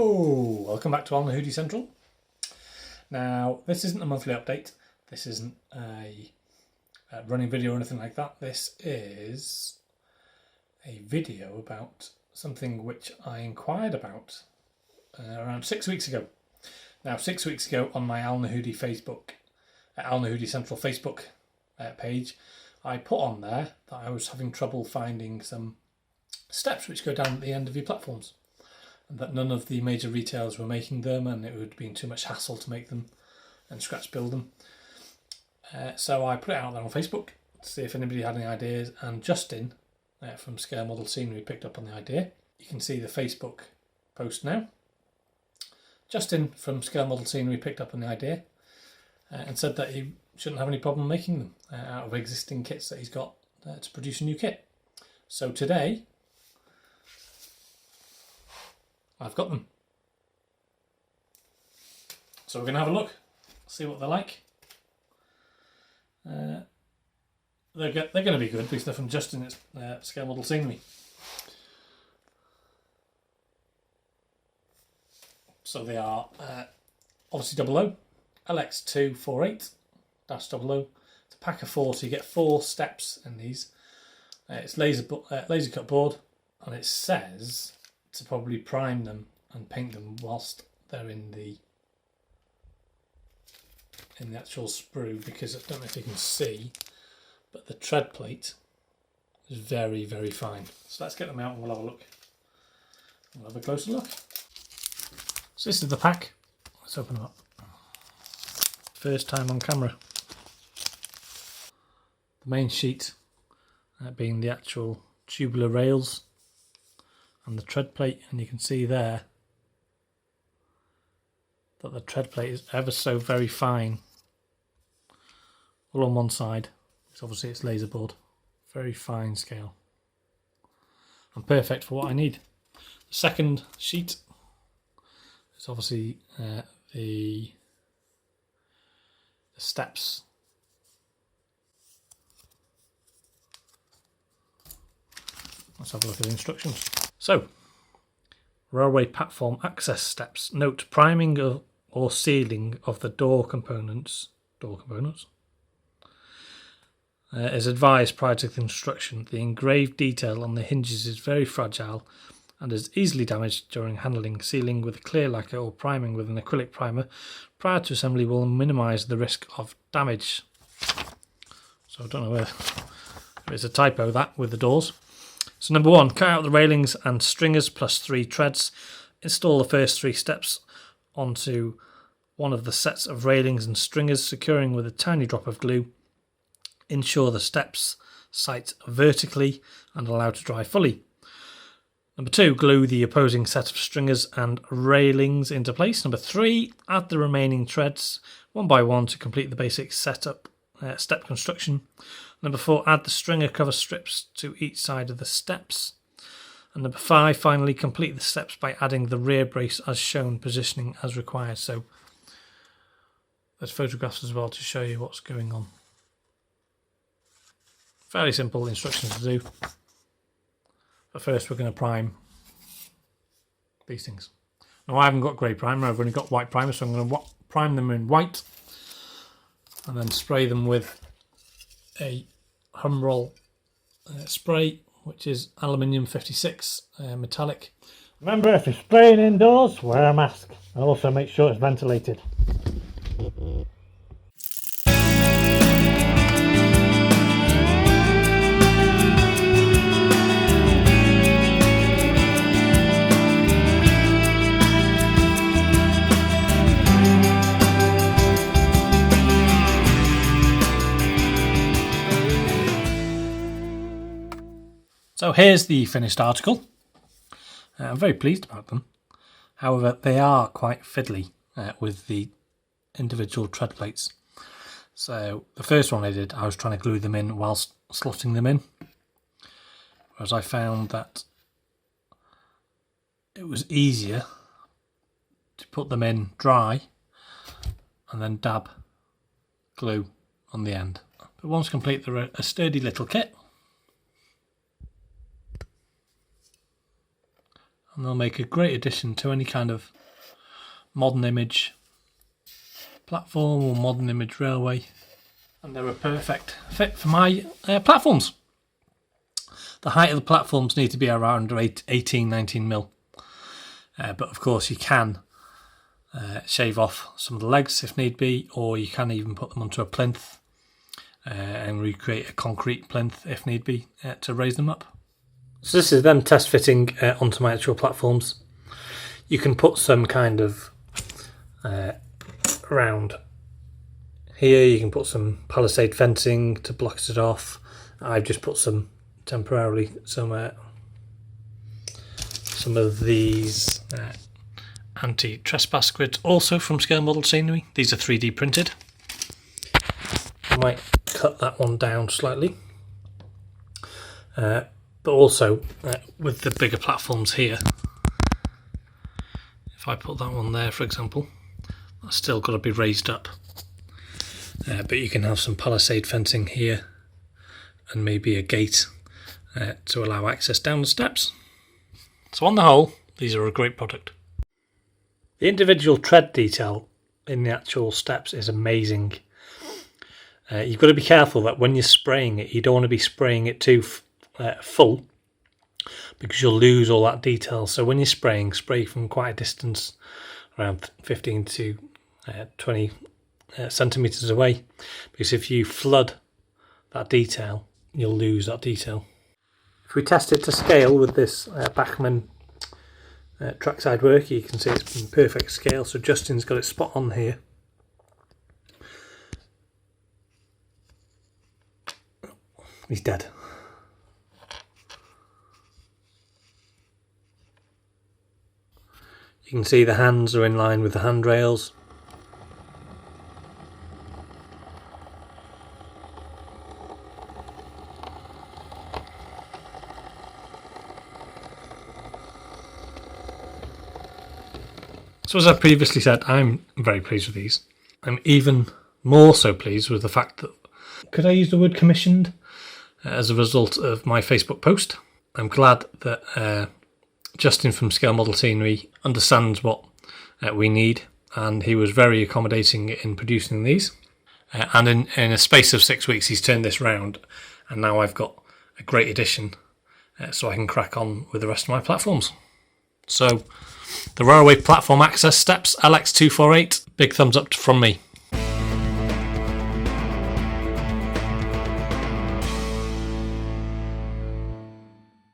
Hello! Welcome back to Alnahudy Central. Now, this isn't a monthly update. This isn't a running video or anything like that. This is a video about something which I inquired about around 6 weeks ago. Now, 6 weeks ago on my Alnahudy Alnahudy Central Facebook page, I put on there that I was having trouble finding some steps which go down at the end of your platforms, and that none of the major retailers were making them, and it would have been too much hassle to make them and scratch build them. So I put it out there on Facebook to see if anybody had any ideas, and Justin from Scale Model Scenery picked up on the idea. You can see the Facebook post now. Justin from Scale Model Scenery picked up on the idea and said that he shouldn't have any problem making them out of existing kits that he's got to produce a new kit. So today I've got them. So we're going to have a look, see what they're like. They're going to be good because they're from Justin at Scale Model Scenery. So they are obviously 00, LX248-00. It's a pack of 4, so you get 4 steps in these. It's laser cut board, and it says to probably prime them and paint them whilst they're in the actual sprue, because I don't know if you can see, but the tread plate is very, very fine. So let's get them out and we'll have a look. We'll have a closer look. So this is the pack. Let's open them up. First time on camera. The main sheet being the actual tubular rails and the tread plate, and you can see there that the tread plate is ever so very fine, all on one side. Obviously it's laser board, very fine scale, and perfect for what I need. The second sheet is obviously the steps. Let's have a look at the instructions. So, railway platform access steps. Note, priming or sealing of the door components is advised prior to construction. The engraved detail on the hinges is very fragile and is easily damaged during handling. Sealing with clear lacquer or priming with an acrylic primer prior to assembly will minimise the risk of damage. So I don't know whether it's a typo that with the doors. So number 1, cut out the railings and stringers plus 3 treads. Install the first 3 steps onto one of the sets of railings and stringers, securing with a tiny drop of glue. Ensure the steps sight vertically and allow to dry fully. Number 2, glue the opposing set of stringers and railings into place. Number 3, add the remaining treads one by one to complete the basic setup step construction. Number 4, add the stringer cover strips to each side of the steps. And number 5, finally complete the steps by adding the rear brace as shown, positioning as required. So there's photographs as well to show you what's going on. Fairly simple instructions to do. But first we're going to prime these things. Now I haven't got grey primer, I've only got white primer, so I'm going to prime them in white and then spray them with a Humroll spray, which is aluminium 56 metallic. Remember, if you're spraying indoors, wear a mask and also make sure it's ventilated. So here's the finished article. I'm very pleased about them. However, they are quite fiddly with the individual tread plates. So the first one I did, I was trying to glue them in whilst slotting them in. Whereas I found that it was easier to put them in dry and then dab glue on the end. But once complete, they're a sturdy little kit. and they'll make a great addition to any kind of modern image platform or modern image railway, and they're a perfect fit for my platforms. The height of the platforms need to be around 18-19 mil, but of course you can shave off some of the legs if need be, or you can even put them onto a plinth and recreate a concrete plinth if need be to raise them up. So this is them test fitting onto my actual platforms. You can put some kind of around here, you can put some palisade fencing to block it off. I've just put some temporarily some of these anti-trespass grids, also from Scale Model Scenery. These are 3D printed. I might cut that one down slightly, but also with the bigger platforms here, if I put that one there for example, that's still got to be raised up, but you can have some palisade fencing here and maybe a gate to allow access down the steps. So on the whole, these are a great product. The individual tread detail in the actual steps is amazing. You've got to be careful that when you're spraying it, you don't want to be spraying it too full, because you'll lose all that detail. So when you're spraying, spray from quite a distance, around 15 to 20 centimetres away, because if you flood that detail, you'll lose that detail. If we test it to scale with this Bachmann trackside work, you can see it's in perfect scale. So Justin's got it spot on here. He's dead. You can see the hands are in line with the handrails. So as I previously said, I'm very pleased with these. I'm even more so pleased with the fact that, could I use the word commissioned, as a result of my Facebook post. I'm glad that Justin from Scale Model Scenery understands what we need, and he was very accommodating in producing these. And in a space of 6 weeks, he's turned this round, and now I've got a great addition, so I can crack on with the rest of my platforms. So, the Railway Platform Access Steps LX248, big thumbs up from me.